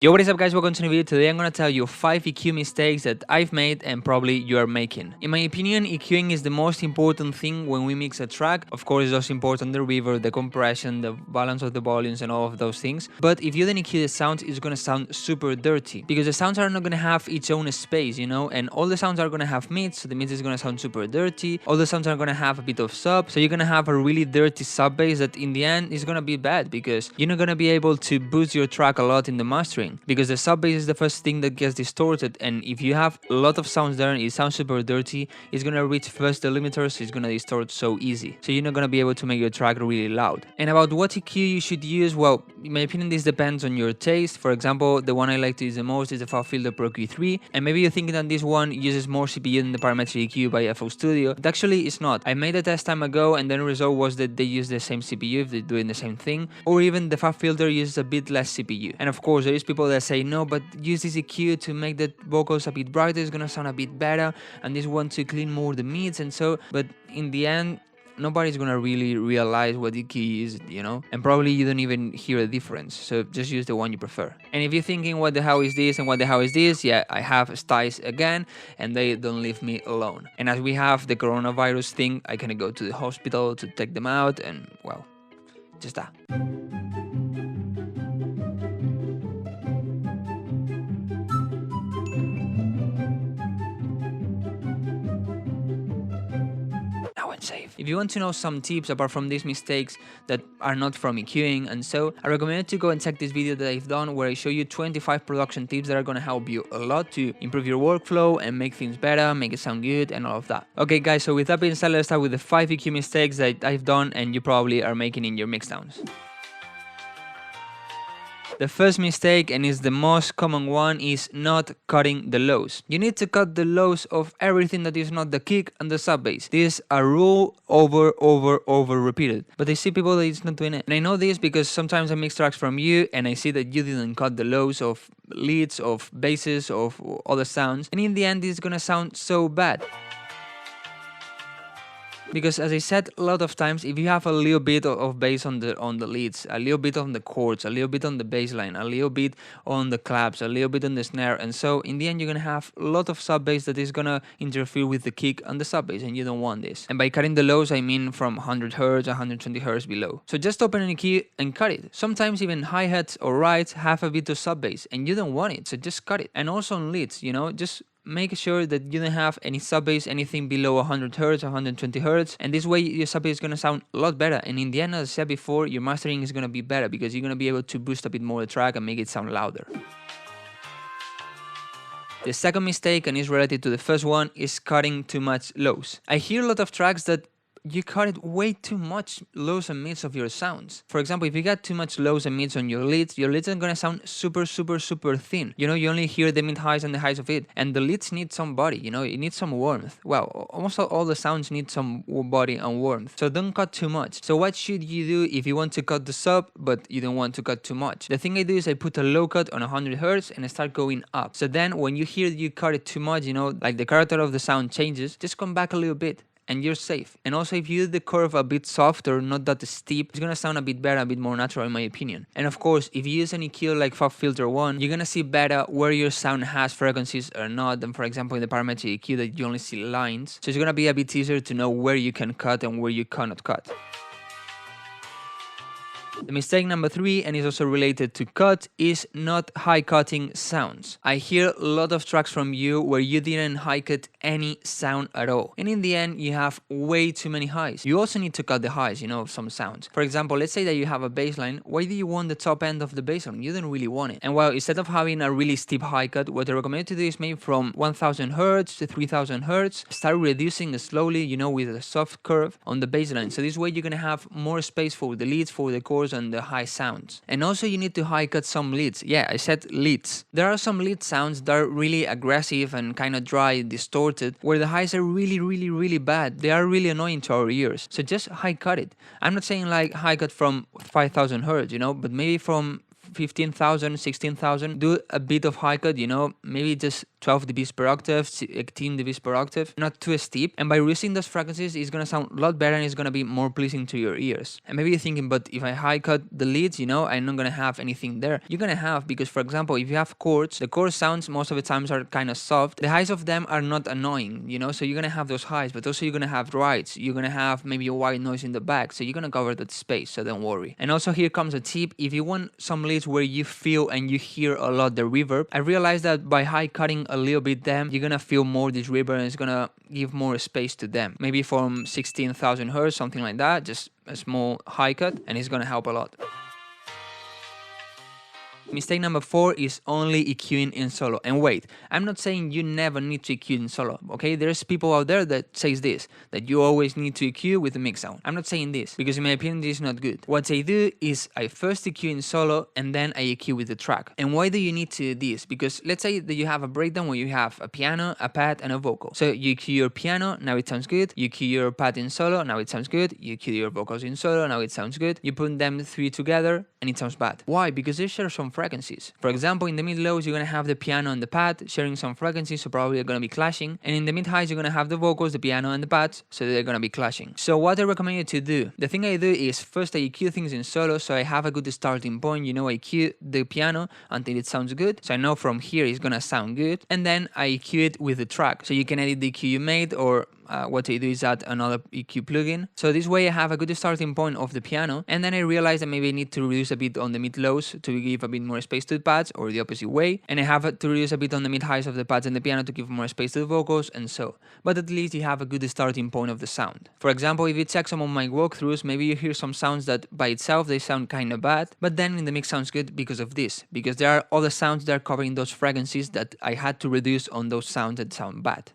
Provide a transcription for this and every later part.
Yo, what is up guys, welcome to the video. Today I'm gonna tell you 5 EQ mistakes that I've made and probably you are making. In my opinion, EQing is the most important thing when we mix a track. Of course, it's also important the reverb, the compression, the balance of the volumes and all of those things. But if you don't EQ the sounds, it's gonna sound super dirty because the sounds are not gonna have its own space, you know, and all the sounds are gonna have mids, so the mids is gonna sound super dirty. All the sounds are gonna have a bit of sub, so you're gonna have a really dirty sub bass that in the end is gonna be bad because you're not gonna be able to boost your track a lot in the mastering. Because the sub bass is the first thing that gets distorted, and if you have a lot of sounds there and it sounds super dirty, it's gonna reach first the limiter, so it's gonna distort so easy. So you're not gonna be able to make your track really loud. And about what EQ you should use, well, in my opinion, this depends on your taste. For example, the one I like to use the most is the Fab Filter Pro Q3, and maybe you're thinking that this one uses more CPU than the parametric EQ by FL Studio. But actually, it's not. I made a test time ago, and then the result was that they use the same CPU if they're doing the same thing, or even the Fab Filter uses a bit less CPU. And of course, there is people that say no, but use this EQ to make the vocals a bit brighter, it's gonna sound a bit better, and this one to clean more the mids and so. But in the end, nobody's gonna really realize what EQ is, you know, and probably you don't even hear a difference, so just use the one you prefer. And if you're thinking what the hell is this and what the hell is this, yeah, I have styes again and they don't leave me alone. And as we have the coronavirus thing, I can go to the hospital to take them out, and well, just that. Safe. If you want to know some tips apart from these mistakes that are not from EQing and so, I recommend to go and check this video that I've done where I show you 25 production tips that are gonna help you a lot to improve your workflow and make things better, make it sound good and all of that. Okay guys, so with that being said, let's start with the 5 EQ mistakes that I've done and you probably are making in your mixdowns. The first mistake, and is the most common one, is not cutting the lows. You need to cut the lows of everything that is not the kick and the sub bass. This is a rule over repeated. But I see people that is not doing it. And I know this because sometimes I mix tracks from you and I see that you didn't cut the lows of leads, of basses, of other sounds. And in the end, it's gonna sound so bad. Because as I said a lot of times, if you have a little bit of bass on the leads, a little bit on the chords, a little bit on the bass line, a little bit on the claps, a little bit on the snare, and so in the end you're gonna have a lot of sub bass that is gonna interfere with the kick and the sub bass, and you don't want this. And by cutting the lows, I mean from 100 Hz, 120 Hz below. So just open an EQ and cut it. Sometimes even hi-hats or rides have a bit of sub bass, and you don't want it, so just cut it. And also on leads, you know, just make sure that you don't have any sub bass, anything below 100 Hz, 120 Hz, and this way your sub bass is gonna sound a lot better. And in the end, as I said before, your mastering is gonna be better because you're gonna be able to boost a bit more the track and make it sound louder. The second mistake, and is related to the first one, is cutting too much lows. I hear a lot of tracks that you cut it way too much lows and mids of your sounds. For example, if you got too much lows and mids on your leads are gonna sound super thin. You know, you only hear the mid highs and the highs of it, and the leads need some body, you know, it needs some warmth. Well, almost all the sounds need some body and warmth, so don't cut too much. So what should you do if you want to cut the sub but you don't want to cut too much? The thing I do is I put a low cut on 100 Hz and I start going up. So then when you hear you cut it too much, you know, like the character of the sound changes, just come back a little bit and you're safe. And also if you do the curve a bit softer, not that steep, it's gonna sound a bit better, a bit more natural in my opinion. And of course, if you use an EQ like Fab Filter 1, you're gonna see better where your sound has frequencies or not than, for example, in the parametric EQ that you only see lines. So it's gonna be a bit easier to know where you can cut and where you cannot cut. The mistake number 3, and is also related to cut, is not high cutting sounds. I hear a lot of tracks from you where you didn't high cut any sound at all, and in the end you have way too many highs. You also need to cut the highs, you know, of some sounds. For example, let's say that you have a bass line. Why do you want the top end of the bass line? You don't really want it. And well, instead of having a really steep high cut, what I recommend to do is maybe from 1000 Hz to 3000 Hz, start reducing slowly, you know, with a soft curve on the bass line. So this way you're gonna have more space for the leads, for the chords and the high sounds. And also you need to high cut some leads. Yeah, I said leads. There are some lead sounds that are really aggressive and kind of dry, distorted, where the highs are really bad. They are really annoying to our ears. So just high cut it. I'm not saying like high cut from 5000 Hz, you know, but maybe from 15,000, 16,000, do a bit of high cut, you know, maybe just 12 dBs per octave, 18 dBs per octave, not too steep. And by reducing those frequencies, it's gonna sound a lot better and it's gonna be more pleasing to your ears. And maybe you're thinking, but if I high cut the leads, I'm not gonna have anything there. You're gonna have, because for example, if you have chords, the chord sounds most of the times are kind of soft. The highs of them are not annoying, so you're gonna have those highs, but also you're gonna have rides. You're gonna have maybe a white noise in the back, so you're gonna cover that space, so don't worry. And also here comes a tip: if you want some leads where you feel and you hear a lot the reverb, I realized that by high cutting a little bit them, you're gonna feel more this reverb and it's gonna give more space to them. Maybe from 16,000 hertz, something like that, just a small high cut, and it's gonna help a lot. Mistake number 4 is only EQing in solo. And wait, I'm not saying you never need to EQ in solo, okay? There's people out there that says this, that you always need to EQ with the mix sound. I'm not saying this, because in my opinion, this is not good. What I do is I first EQ in solo, and then I EQ with the track. And why do you need to do this? Because let's say that you have a breakdown where you have a piano, a pad, and a vocal. So you EQ your piano, now it sounds good. You EQ your pad in solo, now it sounds good. You EQ your vocals in solo, now it sounds good. You put them 3 together, and it sounds bad. Why? Because they share some frequencies. For example, in the mid-lows, you're going to have the piano and the pad sharing some frequencies, so probably they're going to be clashing. And in the mid-highs, you're going to have the vocals, the piano, and the pads, so they're going to be clashing. So what I recommend you to do, the thing I do is first I EQ things in solo, so I have a good starting point. I EQ the piano until it sounds good, so I know from here it's going to sound good. And then I EQ it with the track, so you can edit the EQ you made, or what I do is add another EQ plugin. So this way I have a good starting point of the piano, and then I realize that maybe I need to reduce a bit on the mid-lows to give a bit more space to the pads, or the opposite way, and I have to reduce a bit on the mid-highs of the pads and the piano to give more space to the vocals, and so. But at least you have a good starting point of the sound. For example, if you check some of my walkthroughs, maybe you hear some sounds that by itself they sound kind of bad, but then in the mix sounds good because of this, because there are other sounds that are covering those frequencies that I had to reduce on those sounds that sound bad.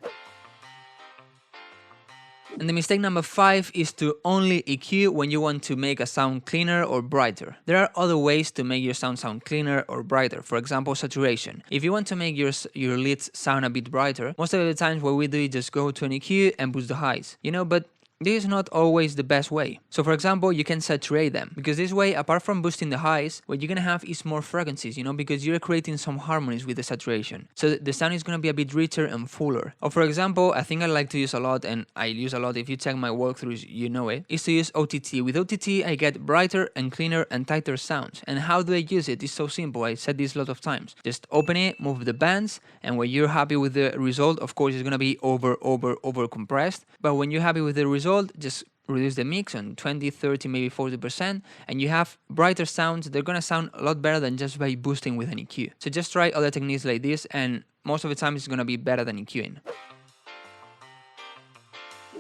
And the mistake number 5 is to only EQ when you want to make a sound cleaner or brighter. There are other ways to make your sound cleaner or brighter. For example, saturation. If you want to make your leads sound a bit brighter, most of the times what we do is just go to an EQ and boost the highs. But this is not always the best way. So for example, you can saturate them, because this way, apart from boosting the highs, what you're gonna have is more frequencies, because you're creating some harmonies with the saturation. So the sound is gonna be a bit richer and fuller. Or for example, I think I like to use a lot, and I use a lot, if you check my walkthroughs, you know it, is to use OTT. With OTT, I get brighter and cleaner and tighter sounds. And how do I use it? It's so simple. I said this a lot of times. Just open it, move the bands, and when you're happy with the result, of course, it's gonna be over compressed. But when you're happy with the result, just reduce the mix on 20, 30, maybe 40%, and you have brighter sounds. They're gonna sound a lot better than just by boosting with an EQ. So just try other techniques like this, and most of the time it's gonna be better than EQing.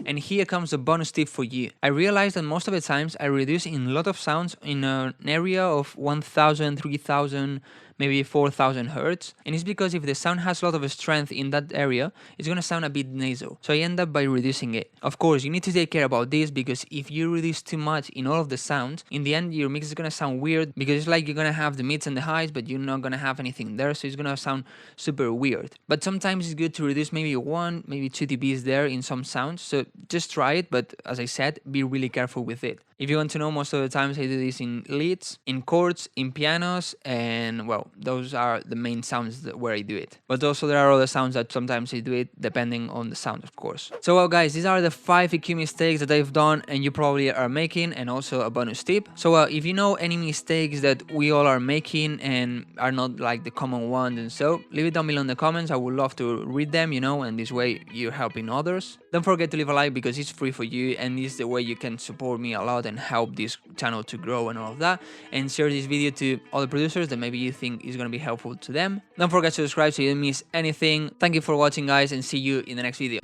And here comes a bonus tip for you. I realized that most of the times I reduce in a lot of sounds in an area of 1000, 3000, maybe 4000 hertz, and it's because if the sound has a lot of strength in that area, it's gonna sound a bit nasal, so I end up by reducing it. Of course, you need to take care about this, because if you reduce too much in all of the sounds, in the end your mix is gonna sound weird, because it's like you're gonna have the mids and the highs, but you're not gonna have anything there, so it's gonna sound super weird. But sometimes it's good to reduce maybe 1, maybe 2 dBs there in some sounds, so just try it, but as I said, be really careful with it. If you want to know, most of the times I do this in leads, in chords, in pianos, and well, those are the main sounds where I do it. But also there are other sounds that sometimes I do it depending on the sound, of course. So well guys, these are the 5 EQ mistakes that I've done and you probably are making, and also a bonus tip. So if you know any mistakes that we all are making and are not like the common ones, and so leave it down below in the comments. I would love to read them, and this way you're helping others. Don't forget to leave a like, because it's free for you, and it's the way you can support me a lot and help this channel to grow and all of that. And share this video to other producers that maybe you think is going to be helpful to them. Don't forget to subscribe so you don't miss anything. Thank you for watching guys, and see you in the next video.